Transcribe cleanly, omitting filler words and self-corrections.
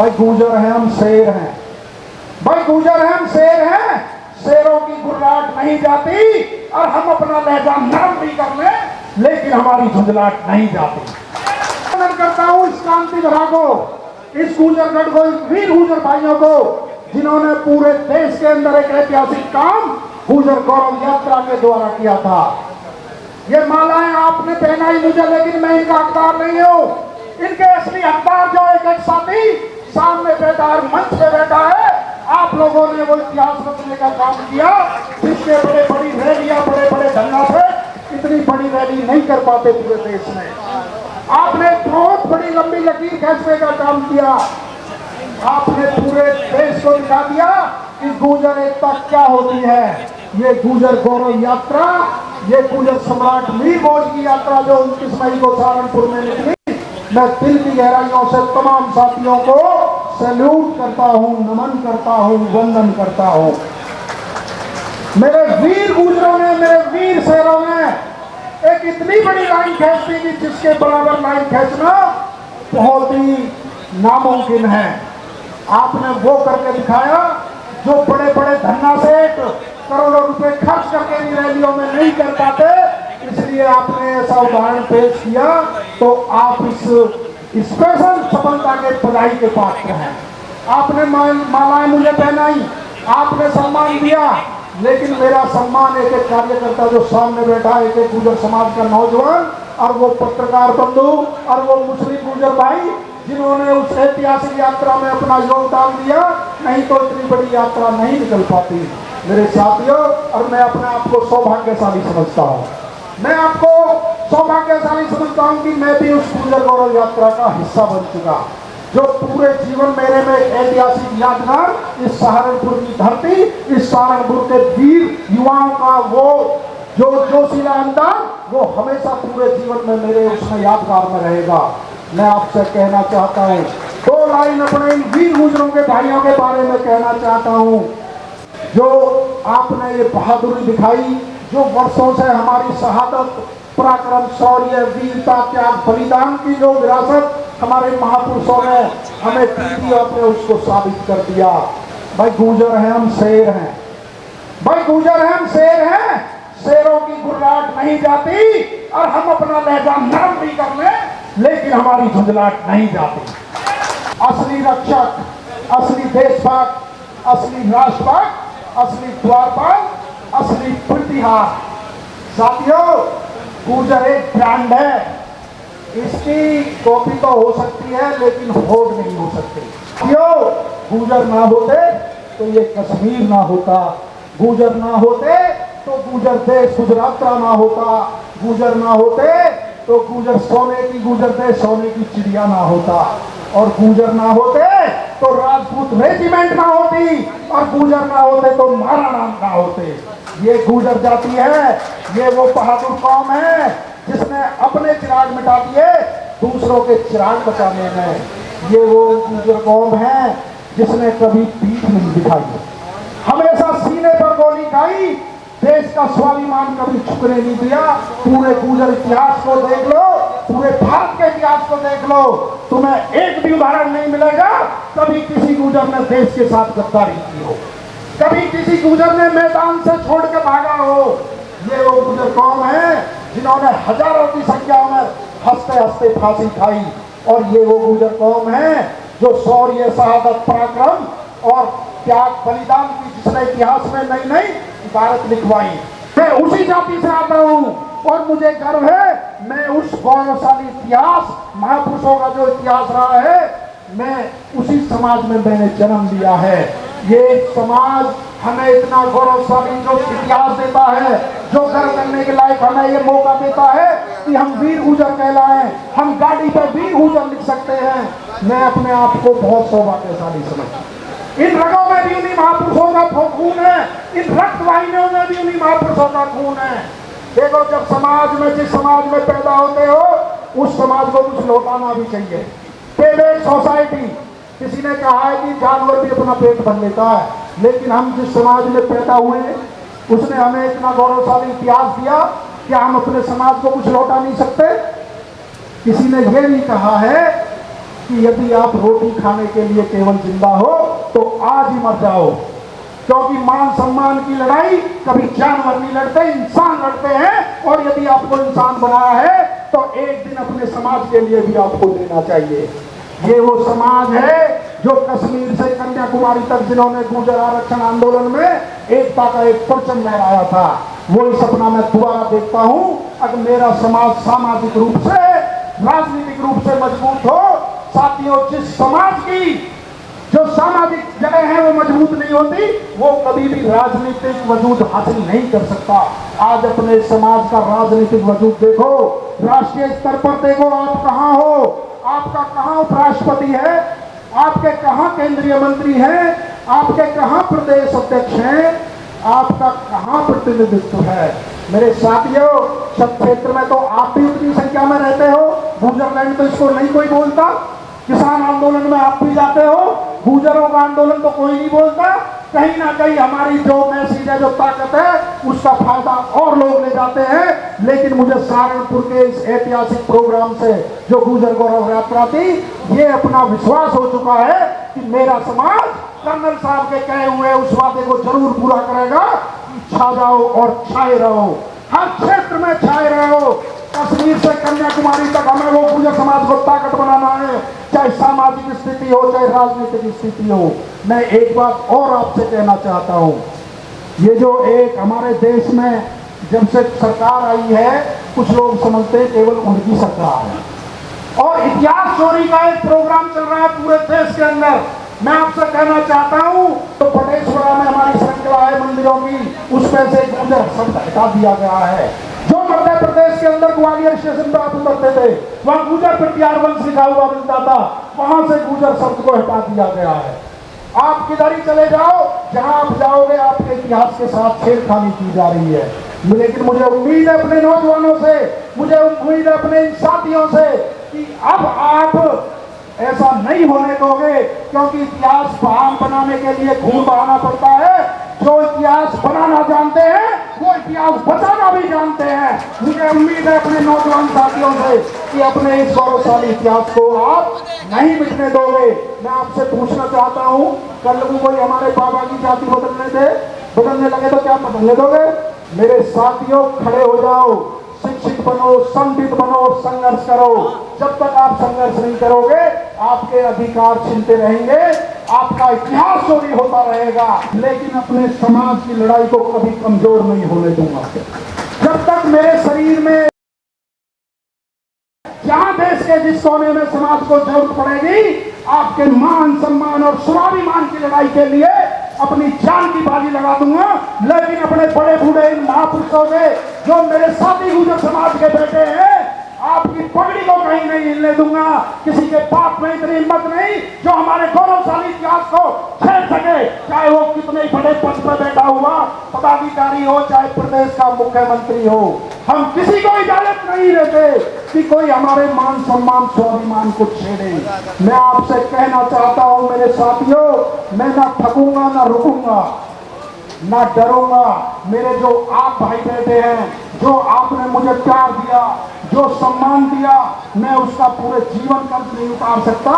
भाई गुर्जर हैं हम, शेर हैं। भाई गुर्जर हैं हम, शेर हैं। शेरों की गुर्राहट नहीं जाती और हम अपना लहजा नरम भी कर ले, लेकिन हमारी झुंझलाहट नहीं जाती। मैं करता हूं इस क्रांति धरा को, इस गुर्जरगढ़ को, इस वीर गुर्जर भाइयों को, जिन्होंने पूरे देश के अंदर एक ऐतिहासिक काम गुर्जर गौरव यात्रा के द्वारा किया था। ये मालाएं आपने पहनाई मुझे, लेकिन मैं इनका हकदार नहीं हूं। इनके असली हकदार जो एक साथी सामने बैठा है, मंच पे बैठा है, आप लोगों ने वो इतिहास रचने का काम किया, जिसके बड़े बड़ी रैलियां, बड़े बड़े ढंगा से इतनी बड़ी रैली नहीं कर पाते पूरे देश में। आपने बहुत बड़ी लंबी लकीर खींचने का काम किया। आपने पूरे देश को दिखा दिया कि गुर्जर एकता क्या होती है। ये गुर्जर गौरव यात्रा, ये गुर्जर सम्राट मीर मौज की यात्रा जो 29 मई को सहारनपुर में निकली, मैं दिल की गहराइयों से तमाम साथियों को सैल्यूट करता हूं, नमन करता हूं, वंदन करता हूं। मेरे वीर गुर्जरों ने, मेरे वीर शेरों ने एक इतनी बड़ी लाइन खींच दी कि जिसके बराबर लाइन खींचना बहुत ही नामुमकिन है। आपने वो करके दिखाया जो बड़े बड़े धन्ना सेठ करोड़ों रुपए खर्च करके इन रैलियों में नहीं कर पाते, इसलिए आपने ऐसा उदाहरण पेश किया। तो आप इस स्पेशल सफलता के बधाई के पात्र हैं। आपने मालाएं मुझे पहनाई, आपने सम्मान दिया, लेकिन मेरा सम्मान एक एक कार्यकर्ता जो सामने बैठा, एक एक गुर्जर समाज का नौजवान, और वो पत्रकार बंधु, और वो मुस्लिम गुर्जर भाई जिन्होंने उस ऐतिहासिक यात्रा में अपना योगदान दिया, नहीं तो इतनी बड़ी यात्रा नहीं निकल पाती मेरे साथियों। और मैं अपने आप को सौभाग्यशाली समझता हूँ, मैं आपको सौभाग्यशाली समझता हूँ कि मैं भी उस गुर्जर गौरव यात्रा का हिस्सा बन चुका, जो पूरे जीवन मेरे में ऐतिहासिक यादगार, इस सहारनपुर की धरती, इस सहारनपुर के वीर युवाओं का वो जो जोशीला अंदाज, वो हमेशा पूरे जीवन में मेरे उसमें यादगार में रहेगा। मैं आपसे कहना चाहता हूँ, दो लाइन अपने इन वीर गुर्जरों के भाइयों के बारे में कहना चाहता हूँ, जो आपने ये बहादुरी दिखाई, जो वर्षों से हमारी शहादत, पराक्रम, शौर्य, वीरता, त्याग, बलिदान की जो विरासत हमारे महापुरुषों ने हमें दी थी, आपने उसको साबित कर दिया। भाई गुर्जर हैं हम, शेर हैं। भाई गुर्जर हैं हम, शेर हैं। शेरों की गुर्राहट नहीं जाती और हम अपना लहजा नरम भी कर ले, लेकिन हमारी झुंझलाहट नहीं जाती। असली रक्षक, असली देशभक्त, असली राष्ट्रभक्त, असली द्वारपाल, असली प्रतिहार। साथियों, गुर्जर एक ब्रांड है, इसकी कॉपी तो हो सकती है लेकिन होड़ नहीं हो सकती। क्यों? गुर्जर ना होते तो ये कश्मीर ना होता, गुर्जर ना होते तो गुर्जर देश गुजराता ना होता, गुर्जर ना होते तो गुर्जर सोने की गुर्जर देश सोने की चिड़िया ना होता, और गुर्जर ना होते तो राजपूत रेजिमेंट ना होती, और गुर्जर ना होते तो महाराणा ना होते। ये गुर्जर जाति है, ये वो बहादुर कौम है जिसने अपने चिराग मिटा दिए दूसरों के चिराग बचाने में। ये वो गुर्जर कौम है जिसने कभी पीठ नहीं दिखाई, हमेशा सीने पर गोली खाई, देश का स्वाभिमान कभी झुकने नहीं दिया। पूरे गुर्जर इतिहास को देख लो, पूरे भारत के इतिहास को देख लो, तुम्हें एक भी उदाहरण नहीं मिलेगा कभी किसी गुर्जर ने देश के साथ गद्दारी की हो, कभी किसी गुर्जर ने मैदान से छोड़ के भागा हो। ये वो गुर्जर कौम है जिन्होंने हजारों की संख्या में हंसते हंसते फांसी खाई, और ये वो गुर्जर कौम है जो शौर्य, शहादत, पराक्रम और त्याग, बलिदान की जिसने इतिहास में नई नई इबारत लिखवाई। मैं उसी जाति से आता हूँ और मुझे गर्व है, मैं उस गौरवशाली इतिहास, महापुरुषों का जो इतिहास रहा है, मैं उसी समाज में मैंने जन्म लिया है। ये समाज हमें इतना गौरवशाली जो इतिहास देता है, जो गर्व करने के लायक हमें ये मौका देता है कि हम वीर गुर्जर कहलाएं, हम गाड़ी पर वीर गुर्जर लिख सकते हैं। मैं अपने आप को बहुत सौभाग्यशाली समझता हूं। इन रगों में भी उन्हीं महापुरुषों का खून है, इन रक्त वाहिनियों में भी उन्हीं महापुरुषों का खून है। देखो, जब समाज में, जिस समाज में पैदा होते हो, उस समाज को कुछ लौटाना भी चाहिए। पेबेक सोसाइटी, किसी ने कहा है कि जानवर भी अपना पेट भर लेता है, लेकिन हम जिस समाज में पैदा हुए उसने हमें इतना गौरवशाली इतिहास दिया, क्या हम अपने समाज को कुछ लौटा नहीं सकते? किसी ने यह भी कहा है कि यदि आप रोटी खाने के लिए केवल जिंदा हो तो आज ही मर जाओ, क्योंकि मान सम्मान की लड़ाई कभी जानवर नहीं लड़ते, इंसान लड़ते हैं। और यदि आपको इंसान बनाया है तो एक दिन अपने समाज के लिए भी आपको देना चाहिए। ये वो समाज है जो कश्मीर से कन्याकुमारी तक जिन्होंने गुर्जर आरक्षण आंदोलन में एकता का एक परचम लहराया था, वही सपना मैं दोबारा देखता हूं। अगर मेरा समाज सामाजिक रूप से, राजनीतिक रूप से मजबूत हो, साथियों, जिस समाज की जो सामाजिक जगह है वो मजबूत नहीं होती, वो कभी भी राजनीतिक वजूद हासिल नहीं कर सकता। आज अपने समाज का राजनीतिक वजूद देखो, राष्ट्रीय स्तर पर देखो, आप कहां हो, आपका कहां उपराष्ट्रपति है, आपके कहां केंद्रीय मंत्री हैं, आपके कहां प्रदेश अध्यक्ष हैं, आपका कहां प्रतिनिधित्व है। मेरे साथियों, सब क्षेत्र में तो आप भी उतनी संख्या में रहते हो, गुजरलैंड तो इसको नहीं कोई बोलता, किसान आंदोलन में आप भी जाते हो, गुजरों का आंदोलन तो कोई नहीं बोलता। कहीं ना कहीं हमारी जो मैसेज है, जो ताकत है, उसका फायदा और लोग ले जाते हैं। लेकिन मुझे सहारनपुर के इस ऐतिहासिक प्रोग्राम से जो गुजर गौरव यात्रा थी, ये अपना विश्वास हो चुका है कि मेरा समाज कर्नल साहब के कहे हुए उस वादे को जरूर पूरा करेगा। छा जाओ और छाए रहो, हर क्षेत्र में छाए रहो। कश्मीर से कन्याकुमारी तक हमें वो गुर्जर समाज को ताकत बनाना है, चाहे सामाजिक स्थिति हो, चाहे राजनीतिक स्थिति हो। मैं एक बात और आपसे कहना चाहता हूं, ये जो एक हमारे देश में जब से सरकार आई है, कुछ लोग समझते हैं केवल उनकी सरकार है और इतिहास चोरी का एक प्रोग्राम चल रहा है पूरे देश के अंदर। मैं आपसे कहना चाहता हूं, तो पटेश्वरा में हमारी श्रृंखला है मंदिरों की, उसमें से गुर्जर शब्द हटा दिया गया है। जो मध्य प्रदेश के अंदर ग्वालियर स्टेशन पर आप उतरते थे, वहां गुर्जर प्रत्यार वंश लिखा हुआ मिलता था, वहां से गुर्जर शब्द को हटा दिया गया है। आप किधर ही चले जाओ, जहां आप जाओगे आपके इतिहास के साथ छेड़खानी की जा रही है। लेकिन मुझे उम्मीद है अपने नौजवानों से, मुझे उम्मीद है अपने इन साथियों से कि अब आप ऐसा नहीं होने दोगे, क्योंकि इतिहास बहान बनाने के लिए खून बहाना पड़ता है। जो इतिहास बनाना जानते हैं वो इतिहास बचाना भी जानते हैं। मुझे उम्मीद है अपने नौजवान साथियों से कि अपने इस गौरवशाली इतिहास को आप नहीं मिटने दोगे। मैं आपसे पूछना चाहता हूँ, कल को कोई हमारे बाबा की जाति बदलने लगे तो क्या बदलने दोगे? मेरे साथियों, खड़े हो जाओ, शिक्षित बनो, संगठित बनो, संघर्ष करो। जब तक आप संघर्ष नहीं करोगे, आपके अधिकार छीनते रहेंगे, आपका इतिहास चोरी होता रहेगा। लेकिन अपने समाज की लड़ाई को कभी कमजोर नहीं होने दूंगा। जब तक मेरे शरीर में, जहां देश के जिस कोने में समाज को जरूरत पड़ेगी, आपके मान सम्मान और स्वाभिमान की लड़ाई के लिए अपनी जान की बाजी लगा दूंगा। लेकिन अपने बड़े बूढ़े इन महापुरुषों के, जो मेरे साथी गुर्जर समाज के बेटे हैं, आपकी पगड़ी को कहीं नहीं हिलने दूंगा। किसी के पाप में इतनी हिम्मत नहीं जो हमारे गौरवशाली इतिहास को छेड़ सके, चाहे वो कितने बड़े पद पर बैठा हुआ पदाधिकारी हो, चाहे प्रदेश का मुख्यमंत्री हो। हम किसी को इजाजत नहीं देते कि कोई हमारे मान सम्मान स्वाभिमान को छेड़े। मैं आपसे कहना चाहता हूं मेरे साथियों, मैं ना थकूंगा, ना रुकूंगा, ना डरूंगा। मेरे जो आप भाई बैठे हैं, जो आपने मुझे प्यार दिया, जो सम्मान दिया, मैं उसका पूरे जीवन कर्ज नहीं उतार सकता।